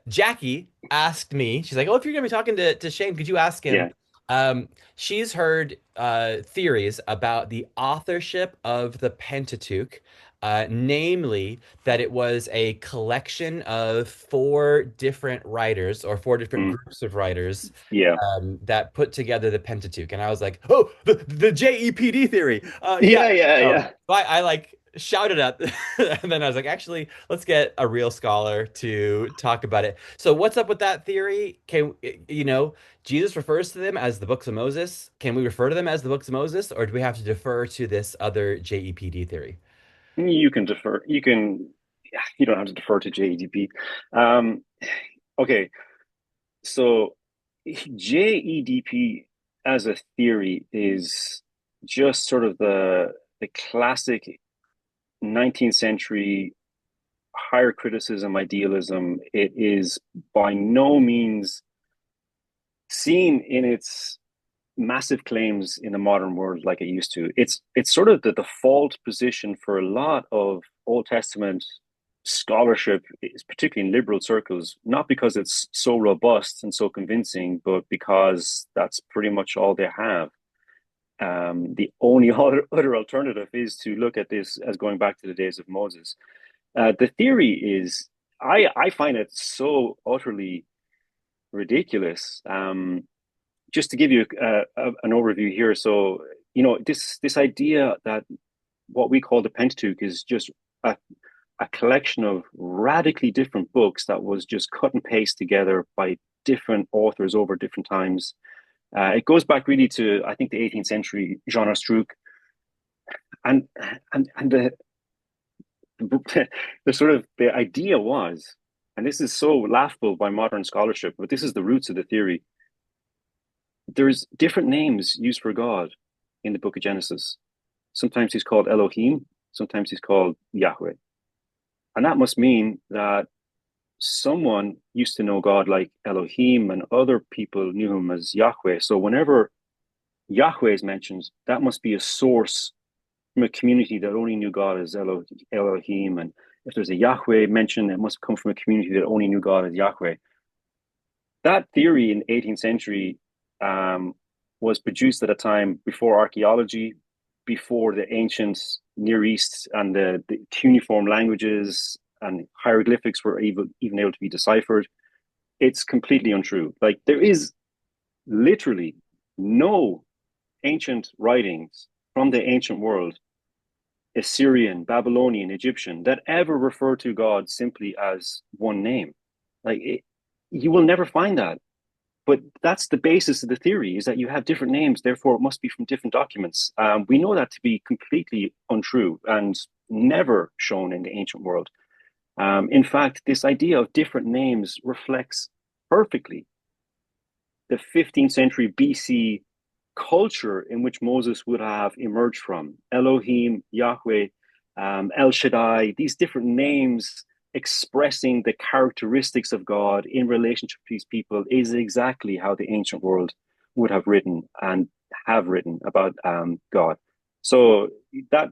Jackie asked me, she's like, "Oh, if you're gonna be talking to Shane, could you ask him?" Yeah. She's heard theories about the authorship of the Pentateuch, namely that it was a collection of four different writers or four different Mm, groups of writers yeah. that put together the Pentateuch. And I was like, "Oh, the JEPD theory." Yeah. Yeah, yeah, So yeah. I like shouted at, and then I was like, "Actually, let's get a real scholar to talk about it." So what's up with that theory? Jesus refers to them as the books of Moses. Can we refer to them as the books of Moses, or do we have to defer to this other JEPD theory? You can defer. You don't have to defer to JEDP. Um, okay, so JEDP as a theory is just sort of the classic 19th century higher criticism idealism. It is by no means seen in its massive claims in the modern world like it used to. It's sort of the default position for a lot of Old Testament scholarship, particularly in liberal circles, not because it's so robust and so convincing, but because that's pretty much all they have. The only other alternative is to look at this as going back to the days of Moses. The theory is, I find it so utterly ridiculous. Just to give you an overview here, so this idea that what we call the Pentateuch is just a, a collection of radically different books that was just cut and paste together by different authors over different times. It goes back really to, I think, the 18th century Jean Astruc, and the sort of the idea was, and this is so laughable by modern scholarship, but this is the roots of the theory. There's different names used for God in the book of Genesis. Sometimes he's called Elohim, sometimes he's called Yahweh. And that must mean that someone used to know God like Elohim and other people knew him as Yahweh. So whenever Yahweh is mentioned, that must be a source from a community that only knew God as Elohim. And if there's a Yahweh mentioned, it must come from a community that only knew God as Yahweh. That theory in the 18th century um, was produced at a time before archaeology, before the ancient Near East and the cuneiform languages and hieroglyphics were even able to be deciphered. It's completely untrue. Like there is literally no ancient writings from the ancient world, Assyrian, Babylonian, Egyptian, that ever refer to God simply as one name. You will never find that. But that's the basis of the theory, is that you have different names, therefore it must be from different documents. We know that to be completely untrue and never shown in the ancient world. In fact, this idea of different names reflects perfectly the 15th century BC culture in which Moses would have emerged from. Elohim, Yahweh, El Shaddai, these different names expressing the characteristics of God in relationship to these people is exactly how the ancient world would have written and have written about God. So that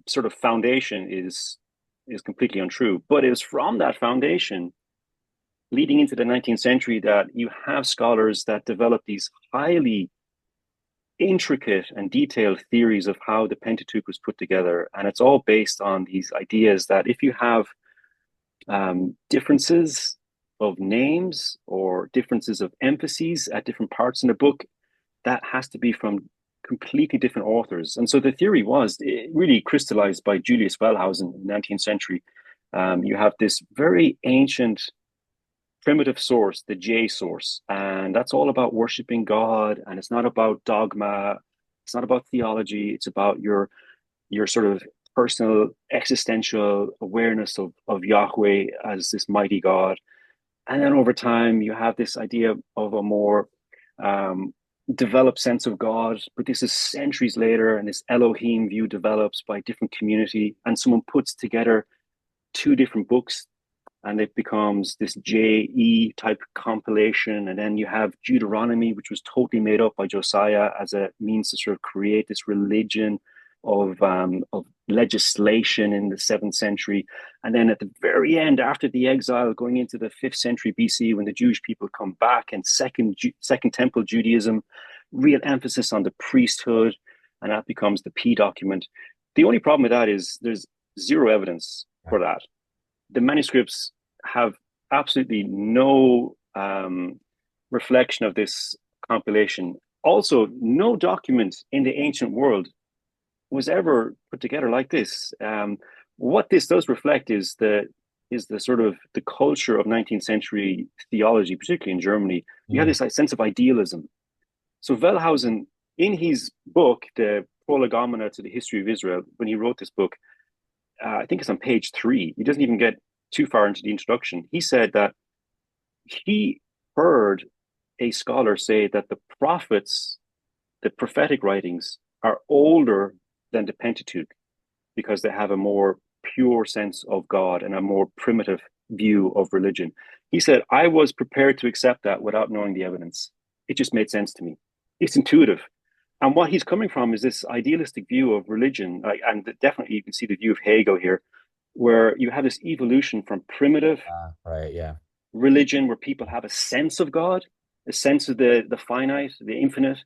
sort of foundation is completely untrue. But it was from that foundation leading into the 19th century that you have scholars that develop these highly intricate and detailed theories of how the Pentateuch was put together. And it's all based on these ideas that if you have differences of names or differences of emphases at different parts in the book, that has to be from completely different authors. And so the theory was really crystallized by Julius Wellhausen in the 19th century. You have this very ancient primitive source, the J source, and that's all about worshiping God. And it's not about dogma. It's not about theology. It's about your sort of personal existential awareness of Yahweh as this mighty God. And then over time, you have this idea of a more um, developed sense of God, but this is centuries later, and this Elohim view develops by a different community, and someone puts together two different books and it becomes this JE type compilation. And then you have Deuteronomy, which was totally made up by Josiah as a means to sort of create this religion of legislation in the 7th century. And then at the very end, after the exile, going into the 5th century BC, when the Jewish people come back, and Second Temple Judaism, real emphasis on the priesthood, and that becomes the P document. The only problem with that is there's zero evidence for that. The manuscripts have absolutely no reflection of this compilation. Also, no document in the ancient world was ever put together like this. What this does reflect is the sort of the culture of 19th century theology, particularly in Germany. You have Mm. this sense of idealism. So Wellhausen, in his book, the Prolegomena to the History of Israel, when he wrote this book, I think it's on page 3. He doesn't even get too far into the introduction. He said that he heard a scholar say that the prophets, the prophetic writings, are older than the Pentateuch because they have a more pure sense of God and a more primitive view of religion. He said, I was prepared to accept that without knowing the evidence. It just made sense to me. It's intuitive. And what he's coming from is this idealistic view of religion. And definitely you can see the view of Hegel here, where you have this evolution from primitive Right, yeah. religion, where people have a sense of God, a sense of the finite, the infinite,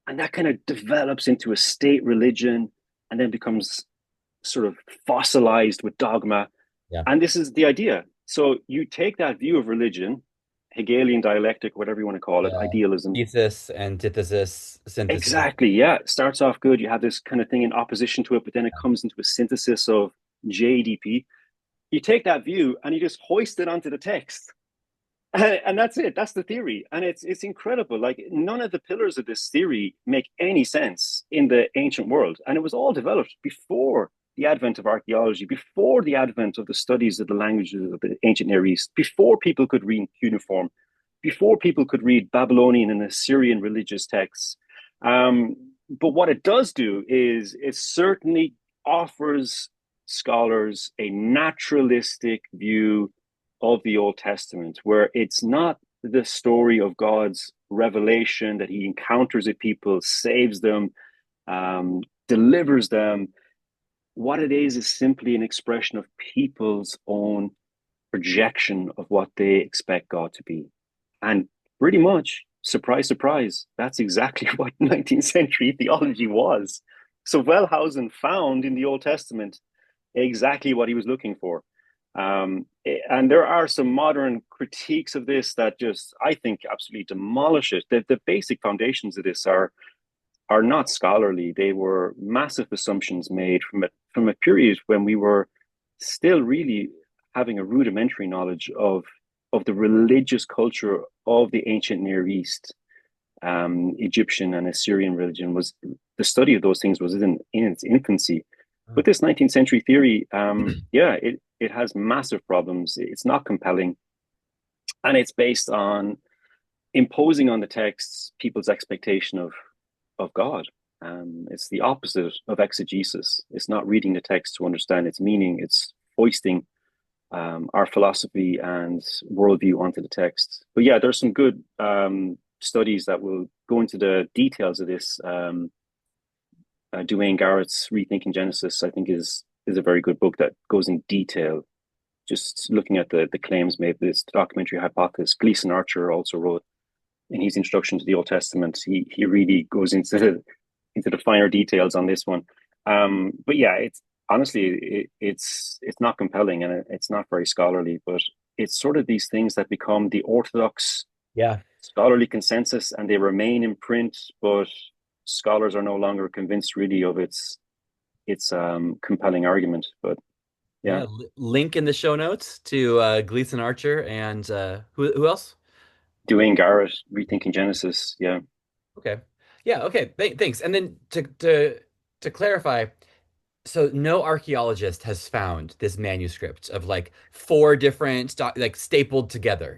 and that kind of develops into a state religion and then becomes sort of fossilized with dogma. Yeah. And this is the idea. So you take that view of religion, Hegelian dialectic, whatever you want to call it, Yeah. idealism. Thesis, antithesis, synthesis. Exactly. Yeah. It starts off good. You have this kind of thing in opposition to it, but then it comes into a synthesis of JEDP. You take that view and you just hoist it onto the text. And that's it. That's the theory. And it's incredible. Like none of the pillars of this theory make any sense in the ancient world. And it was all developed before the advent of archaeology, before the advent of the studies of the languages of the ancient Near East, before people could read cuneiform, before people could read Babylonian and Assyrian religious texts. Um, but what it does do is it certainly offers scholars a naturalistic view of the Old Testament, where it's not the story of God's revelation that he encounters with people, saves them, delivers them. What it is simply an expression of people's own projection of what they expect God to be. And pretty much, surprise, surprise, that's exactly what 19th century theology was. So Wellhausen found in the Old Testament exactly what he was looking for. And there are some modern critiques of this that just, I think, absolutely demolish it. The basic foundations of this are not scholarly. They were massive assumptions made from a period when we were still really having a rudimentary knowledge of the religious culture of the ancient Near East. Egyptian and Assyrian religion was the study of those things was in its infancy. Oh. But this 19th century theory, yeah, it has massive problems. It's not compelling, and it's based on imposing on the texts people's expectation of God. It's the opposite of exegesis. It's not reading the text to understand its meaning. It's foisting our philosophy and worldview onto the text. But yeah, there's some good studies that will go into the details of this. Duane Garrett's Rethinking Genesis, I think, is a very good book that goes in detail, just looking at the claims made with this documentary hypothesis. Gleason Archer also wrote in his introduction to the Old Testament. He really goes into the finer details on this one. But yeah, it's honestly it's not compelling and it's not very scholarly, but it's sort of these things that become the orthodox Yeah. scholarly consensus and they remain in print, but scholars are no longer convinced really of its compelling argument. But yeah, Yeah. Link in the show notes to Gleason Archer and who else? Duane Garrett, Rethinking Genesis. Yeah, Okay. Yeah, okay. Thanks. And then to clarify, so no archaeologist has found this manuscript of like four different like stapled together,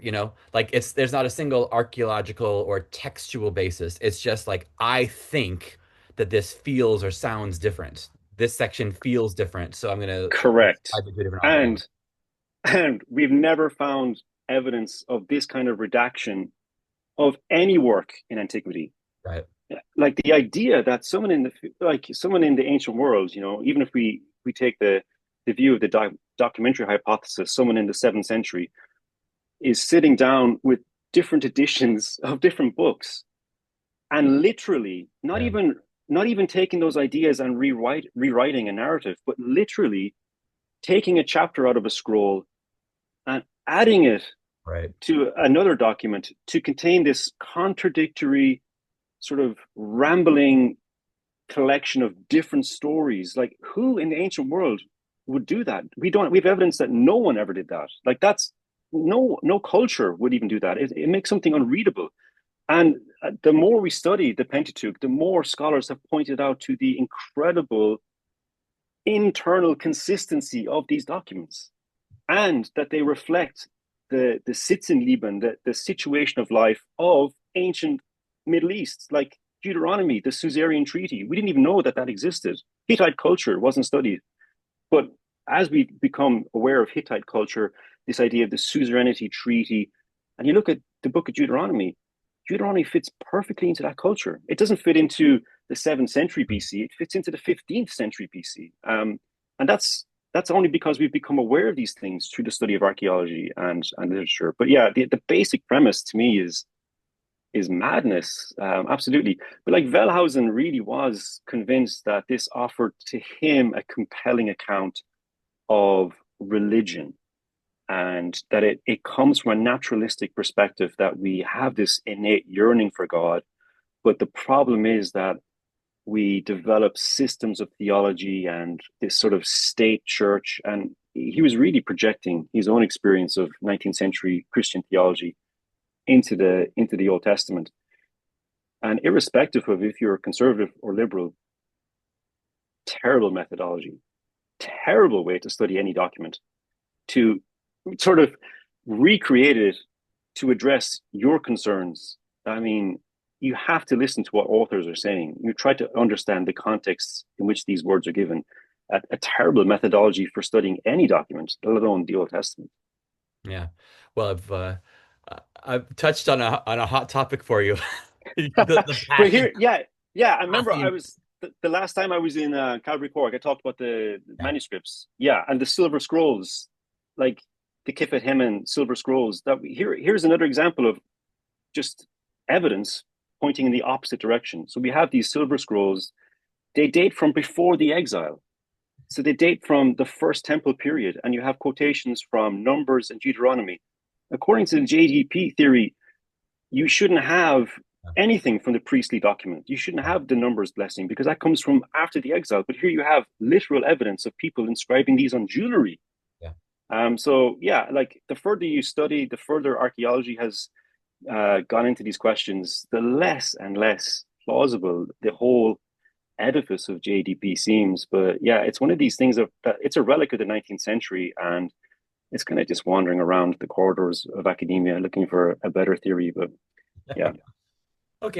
Like there's not a single archaeological or textual basis. It's just like I think that this feels or sounds different. This section feels different, so I'm gonna correct. ascribe it to a different author. And we've never found evidence of this kind of redaction of any work in antiquity. Right. like the idea that someone in the ancient world, even if we take the view of the documentary hypothesis, someone in the 7th century is sitting down with different editions of different books and literally Yeah, not even taking those ideas and rewriting a narrative, but literally taking a chapter out of a scroll and adding it right. to another document to contain this contradictory, sort of rambling collection of different stories. Like, who in the ancient world would do that? We have evidence that no one ever did that. Like, that's no culture would even do that. It makes something unreadable. And the more we study the Pentateuch, the more scholars have pointed out to the incredible internal consistency of these documents, and that they reflect the Sitzenleben, the situation of life of ancient Middle East, like Deuteronomy, the Suzerain Treaty. We didn't even know that existed. Hittite culture wasn't studied, but as we become aware of Hittite culture, this idea of the suzerainty treaty, and you look at the book of Deuteronomy, Deuteronomy fits perfectly into that culture. It doesn't fit into the 7th century BC. It fits into the 15th century BC. And that's only because we've become aware of these things through the study of archaeology and literature. But yeah, the basic premise to me is madness, absolutely. But like Wellhausen really was convinced that this offered to him a compelling account of religion, and that it comes from a naturalistic perspective, that we have this innate yearning for God. But the problem is that we develop systems of theology and this sort of state church. And he was really projecting his own experience of 19th century Christian theology into the Old Testament. And irrespective of if you're conservative or liberal, terrible methodology, terrible way to study any document, to sort of recreate it to address your concerns. I mean, you have to listen to what authors are saying. You try to understand the context in which these words are given. A terrible methodology for studying any document, let alone the Old Testament. Yeah. Well, I've touched on a hot topic for you. The But passion. here, yeah, yeah. I remember I Passion. was the last time I was in Calvary Cork. I talked about the Yeah. manuscripts, yeah, and the silver scrolls, like the Th.M silver scrolls. Here's another example of just evidence pointing in the opposite direction. So we have these silver scrolls. They date from before the exile. So they date from the first temple period, and you have quotations from Numbers and Deuteronomy. According to the JEDP theory, you shouldn't have anything from the priestly document. You shouldn't have the Numbers blessing, because that comes from after the exile. But here you have literal evidence of people inscribing these on jewelry. Yeah. So yeah, like the further you study, the further archaeology has gone into these questions, the less and less plausible the whole edifice of JDP seems. But yeah, it's one of these things that it's a relic of the 19th century, and it's kind of just wandering around the corridors of academia looking for a better theory. But yeah.